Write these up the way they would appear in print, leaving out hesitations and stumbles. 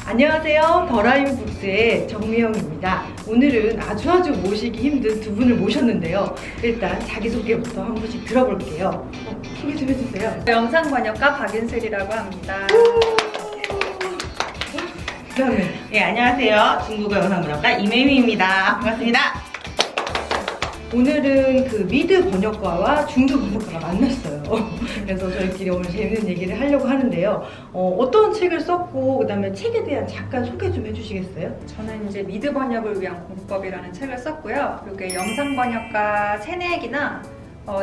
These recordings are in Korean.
안녕하세요. 더라임 북스의 정미영입니다. 오늘은 아주 모시기 힘든 두 분을 모셨는데요. 일단 자기소개부터 한 분씩 들어볼게요. 소개 좀 해주세요. 영상 번역가 박윤슬이라고 합니다. 그다음에 네, 안녕하세요. 중국어 영상 번역가 이메미입니다. 반갑습니다. 오늘은 그 미드 번역가와 중두 번역가가 만났어요. 그래서 저희끼리 오늘 재밌는 얘기를 하려고 하는데요. 어떤 책을 썼고 그다음에 책에 대한 잠깐 소개 좀 해주시겠어요? 저는 이제 미드 번역을 위한 공부법이라는 책을 썼고요. 이게 영상 번역가 새내기나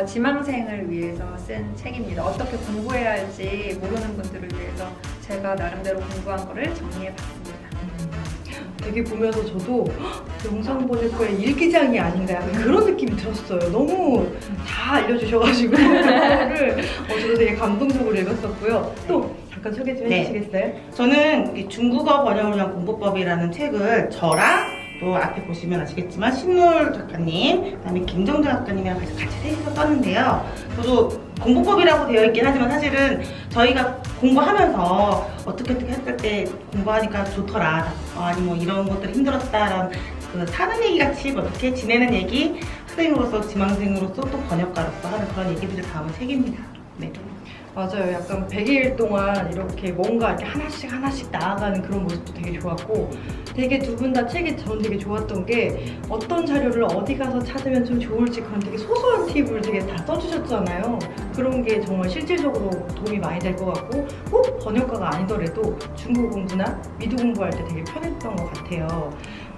지망생을 위해서 쓴 책입니다. 어떻게 공부해야 할지 모르는 분들을 위해서 제가 나름대로 공부한 거를 정리해봤습니다. 되게 보면서 저도 영상 번역가의 일기장이 아닌가 약간 그런 느낌이 들었어요. 너무 다 알려주셔가지고 그거를 저도 되게 감동적으로 읽었었고요. 또 잠깐 소개 좀 해주시겠어요? 저는 이 중국어 번역을 위한 공부법이라는 책을 저랑 또 앞에 보시면 아시겠지만 신물 작가님, 그다음에 김정재 작가님이랑 같이 셋이서 썼는데요. 저도 공부법이라고 되어 있긴 하지만 사실은 저희가 공부하면서 어떻게 했을 때 공부하니까 좋더라, 아니 뭐 이런 것들이 힘들었다라는 그 사는 얘기 같이 어떻게 지내는 얘기, 학생으로서 지망생으로서 또 번역가로서 하는 그런 얘기들을 담은 책입니다. 네. 맞아요. 약간 100일 동안 이렇게 뭔가 이렇게 하나씩 나아가는 그런 모습도 되게 좋았고, 되게 두 분 다 책이 저는 되게 좋았던 게 어떤 자료를 어디 가서 찾으면 좀 좋을지 그런 되게 소소한 팁을 되게 다 써주셨잖아요. 그런 게 정말 실질적으로 도움이 많이 될 것 같고, 꼭 번역가가 아니더라도 중국 공부나 미드 공부할 때 되게 편했던 것 같아요.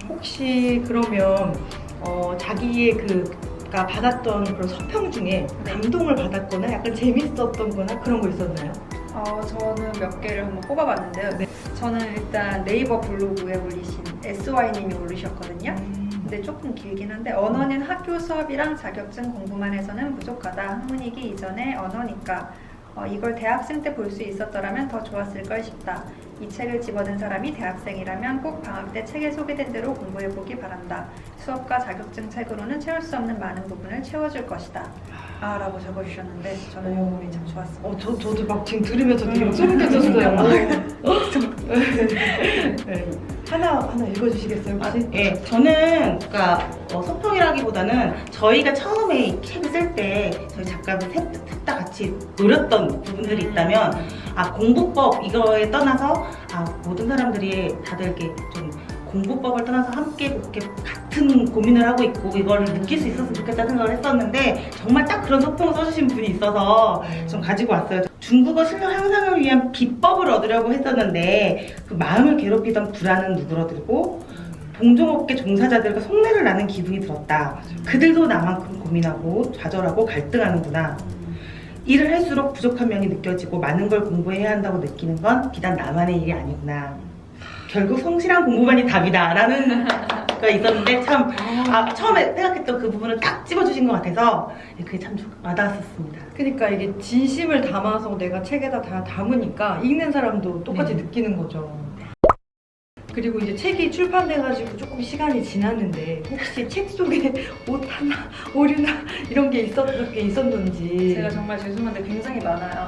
혹시 그러면 자기의 가 받았던 그런 서평 중에 감동을 받았거나 약간 재밌었던 거나 그런 거 있었나요? 저는 몇 개를 한번 뽑아봤는데요. 네. 저는 일단 네이버 블로그에 올리신 SY님이 올리셨거든요. 근데 조금 길긴 한데, 언어는 학교 수업이랑 자격증 공부만 해서는 부족하다. 학문이기 이전의 언어니까 이걸 대학생 때 볼 수 있었더라면 더 좋았을 걸 싶다. 이 책을 집어든 사람이 대학생이라면 꼭 방학 때 책에 소개된 대로 공부해보기 바란다. 수업과 자격증 책으로는 채울 수 없는 많은 부분을 채워줄 것이다. 라고 적어주셨는데 저는 이 부분이 참 좋았습니다. 저도 막 지금 들으면서 되게 소름 끼쳤어요. 네. 하나 읽어주시겠어요 혹시? 네, 저는 그러니까 서평이라기보다는 저희가 처음에 이 책을 쓸 때 저희 작가분 셋 다 같이 노렸던 부분들이 있다면, 공부법 이거에 떠나서 모든 사람들이 다들 이렇게 좀 공부법을 떠나서 함께 이렇게 같은 고민을 하고 있고 이거를 느낄 수 있었으면 좋겠다는 생각을 했었는데, 정말 딱 그런 서평을 써주신 분이 있어서 좀 가지고 왔어요. 중국어 실력 향상을 위한 비법을 얻으려고 했었는데 그 마음을 괴롭히던 불안은 누그러들고 동종업계 종사자들과 속내를 나는 기분이 들었다. 그들도 나만큼 고민하고 좌절하고 갈등하는구나. 일을 할수록 부족한 면이 느껴지고 많은 걸 공부해야 한다고 느끼는 건 비단 나만의 일이 아니구나. 결국 성실한 공부만이 답이다 라는 가 있었는데 참 처음에 생각했던 그 부분을 딱 집어주신 것 같아서 그게 참 와닿았었습니다. 그러니까 이게 진심을 담아서 내가 책에다 다 담으니까 읽는 사람도 똑같이 느끼는 거죠. 그리고 이제 책이 출판돼가지고 조금 시간이 지났는데 혹시 책 속에 오타나 오류나 이런 게 있었는지. 제가 정말 죄송한데 굉장히 많아요.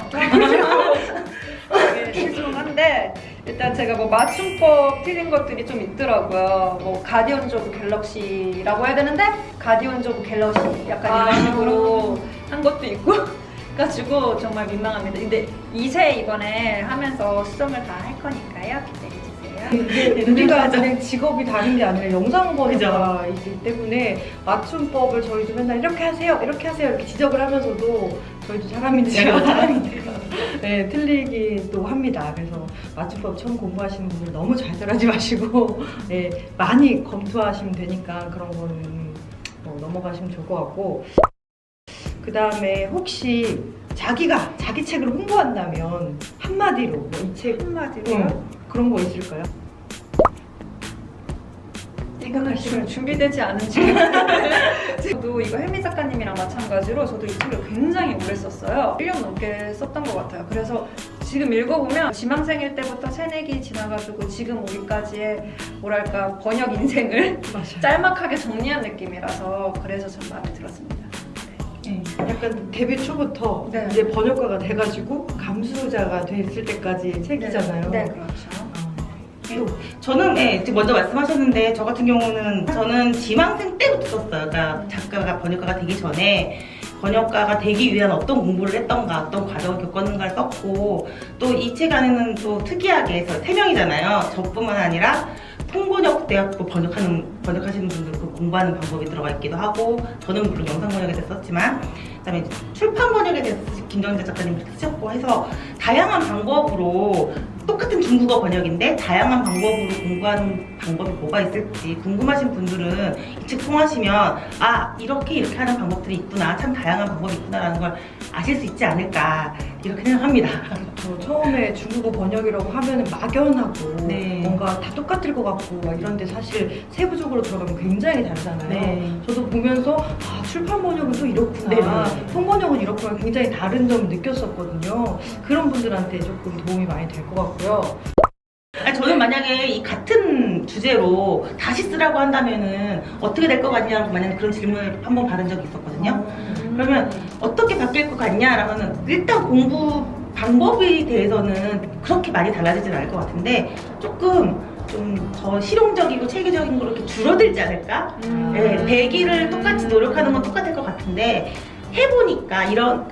죄송한데 일단 제가 뭐 맞춤법 틀린 것들이 좀 있더라고요. 뭐 가디언즈 오브 갤럭시라고 해야 되는데 가디언즈 오브 갤럭시 약간 이런 식으로 한 것도 있고 가지고 정말 민망합니다. 근데 2세 이번에 하면서 수정을 다 할 거니까요. 기대해주세요. 우리가 그냥 직업이 다른 게 아니라 영상 번역가이기 때문에 맞춤법을 저희도 맨날 이렇게 하세요 이렇게 지적을 하면서도 저희도 사람인데요. 네, 틀리기도 합니다. 그래서 맞춤법 처음 공부하시는 분들 너무 잘들하지 마시고 네, 많이 검토하시면 되니까 그런 거는 넘어가시면 좋을 것 같고, 그 다음에 혹시 자기가 자기 책을 홍보한다면 한마디로 이 책 한마디로 그런 거 있을까요? 이거는 지금 준비되지 않은 책. 저도 이거 혜미 작가님이랑 마찬가지로 저도 이 책을 굉장히 오래 썼어요. 1년 넘게 썼던 것 같아요. 그래서 지금 읽어보면 지망생일 때부터 새내기 지나가지고 지금 우리까지의 뭐랄까 번역 인생을 짤막하게 정리한 느낌이라서 그래서 전 마음에 들었습니다. 네. 약간 데뷔 초부터 네. 이제 번역가가 돼가지고 감수자가 됐을 때까지 책이잖아요. 네, 그렇죠. 저는 지금 먼저 말씀하셨는데 저 같은 경우는 저는 지망생 때부터 썼어요. 그러니까 작가가 번역가가 되기 전에 번역가가 되기 위한 어떤 공부를 했던가 어떤 과정을 겪었는가를 썼고 또 이 책 안에는 또 특이하게 해서 3명이잖아요. 저뿐만 아니라 통번역대학교 번역하시는 분들 그 공부하는 방법이 들어가 있기도 하고 저는 물론 영상 번역에 대해서 썼지만 그다음에 출판 번역에 대해서 김정재 작가님이 이렇게 쓰셨고 해서 다양한 방법으로 똑같은 중국어 번역인데 다양한 방법으로 공부하는 방법이 뭐가 있을지 궁금하신 분들은 이 책 통하시면 아 이렇게 하는 방법들이 있구나 참 다양한 방법이 있구나라는 걸 아실 수 있지 않을까 이렇게 생각합니다. 저 처음에 중국어 번역이라고 하면은 막연하고 네. 뭔가 다 똑같을 것 같고 막 이런데 사실 세부적으로 들어가면 굉장히 다르잖아요. 네. 저도 보면서 아 출판 번역은 또 이렇구나, 네. 통번역은 이렇구나 굉장히 다른 점을 느꼈었거든요. 그런 분들한테 조금 도움이 많이 될 것 같고요. 아니, 저는 만약에 이 같은 주제로 다시 쓰라고 한다면은 어떻게 될 것 같냐고 만약에 그런 질문을 한번 받은 적이 있었거든요. 그러면 어떻게 바뀔 것 같냐라면은 일단 공부 방법에 대해서는 그렇게 많이 달라지진 않을 것 같은데 조금 좀 더 실용적이고 체계적인 걸로 이렇게 줄어들지 않을까? 네, 배기를 똑같이 노력하는 건 똑같을 것 같은데 해보니까 이런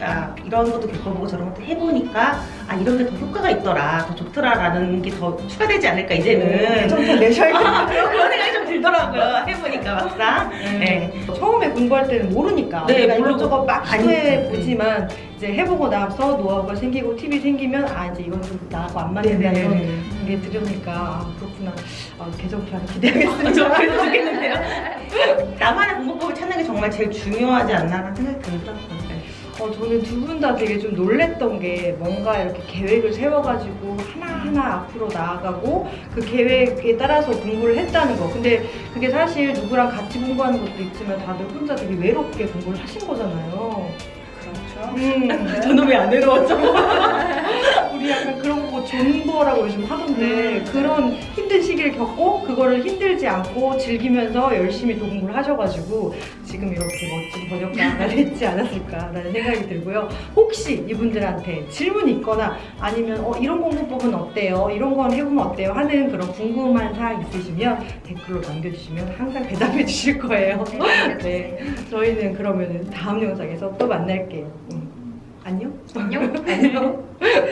것도 겪어보고 저런 것도 해보니까 아 이런 게 더 효과가 있더라, 더 좋더라라는 게 더 추가되지 않을까 이제는 좀 더 내셔야겠다. 그런 생각이 좀 들더라고요. 해보니까 막상. 네. 처음에 공부할 때는 모르니까 네, 우리가 모르고 이것저것 막 많이 시도해 했죠. 보지만 이제 해보고 나서 노하우가 생기고 팁이 생기면 아 이제 이건 좀 나하고 안 맞는다 네, 이런 네. 게 들으니까 아 그렇구나. 개정판 저 기대하겠습니다. 그래도 좋겠는데요. 나만의 공부법을 찾는 게 정말 제일 중요하지 않나라는 생각이 들더라고요. 저는 두 분 다 되게 좀 놀랬던 게 뭔가 이렇게 계획을 세워가지고 하나하나 앞으로 나아가고 그 계획에 따라서 공부를 했다는 거. 근데 그게 사실 누구랑 같이 공부하는 것도 있지만 다들 혼자 되게 외롭게 공부를 하신 거잖아요. 그렇죠. 저는 왜 안 외로웠죠? 우리 약간 그런 거 존버라고 요즘 하던데 그런 힘든 시기를 겪고 그거를 힘들지 않고 즐기면서 열심히 또 공부를 하셔가지고 지금 이렇게 멋진 번역가가 됐지 않았을까라는 생각이 들고요. 혹시 이분들한테 질문이 있거나 아니면 이런 공부법은 어때요? 이런 건 해보면 어때요? 하는 그런 궁금한 사항 있으시면 댓글로 남겨주시면 항상 대답해 주실 거예요. 네, 저희는 그러면 다음 영상에서 또 만날게요. 안녕? 안녕? 안녕?